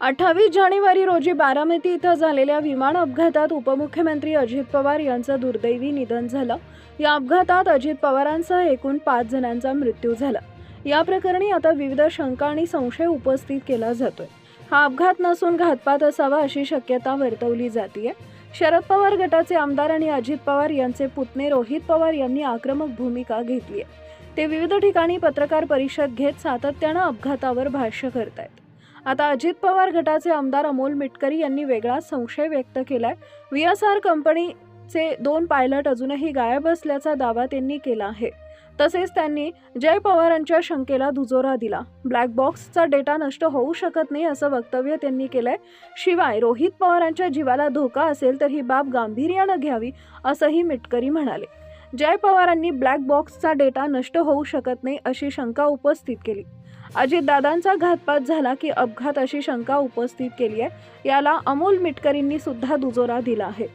28 जानेवारी रोजी बारामती इथं झालेल्या विमान अपघातात उपमुख्यमंत्री अजित पवार यांचं दुर्दैवी निधन झालं। या अपघातात अजित पवारांसह एकूण 5 जणांचा मृत्यू झाला। या प्रकरणी आता विविध शंका आणि संशय उपस्थित केला जातोय। हा अपघात नसून घातपात असावा अशी शक्यता वर्तवली जाते। शरद पवार गटाचे आमदार आणि अजित पवार यांचे पुतणे रोहित पवार यांनी आक्रमक भूमिका घेतली आहे। ते विविध ठिकाणी पत्रकार परिषद घेत सातत्यानं अपघातावर भाष्य करतायत। आता अजित पवार गटाचे आमदार अमोल मिटकरी यांनी वेगळा संशय व्यक्त केलाय। VSR कंपनीचे 2 पायलट अजूनही गायब असल्याचा दावा त्यांनी केला आहे। तसेच त्यांनी जय पवारांच्या शंकेला दुजोरा दिला। ब्लॅक बॉक्सचा डेटा नष्ट होऊ शकत नाही असं वक्तव्य त्यांनी केलंय। शिवाय रोहित पवारांच्या जीवाला धोका असेल तर ही बाब गांभीर्यानं घ्यावी असंही मिटकरी म्हणाले। जय पवारांनी ब्लॅक बॉक्सचा डेटा नष्ट होऊ शकत नाही अशी शंका उपस्थित केली। अजितदादांचा घातपात झाला की अपघात अशी शंका उपस्थित केली आहे। याला अमोल मिटकरींनी सुद्धा दुजोरा दिला आहे।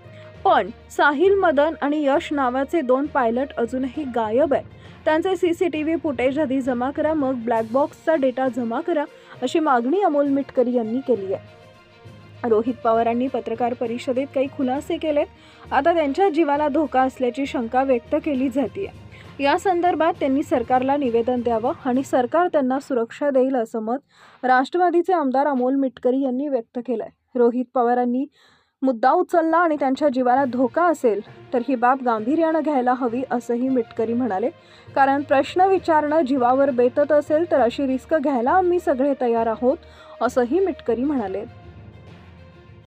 पण साहिल मदन आणि यश नावाचे 2 पायलट अजूनही गायब आहेत। त्यांचे CCTV फुटेज आधी जमा करा, मग ब्लॅक बॉक्सचा डेटा जमा करा अशी मागणी अमोल मिटकरी यांनी केली आहे। रोहित पवारांनी पत्रकार परिषदेत काही खुलासे केलेत। आता त्यांच्या जीवाला धोका असल्याची शंका व्यक्त केली जाते। या संदर्भात त्यांनी सरकारला निवेदन द्यावं आणि सरकार त्यांना सुरक्षा देईल असं मत राष्ट्रवादीचे आमदार अमोल मिटकरी यांनी व्यक्त केलंय। रोहित पवारांनी मुद्दा उचलला आणि त्यांच्या जीवाला धोका असेल तर ही बाब गांभीर्यानं घ्यायला हवी असंही मिटकरी म्हणाले। कारण प्रश्न विचारणं जीवावर बेतत असेल तर अशी रिस्क घ्यायला आम्ही सगळे तयार आहोत असंही मिटकरी म्हणाले।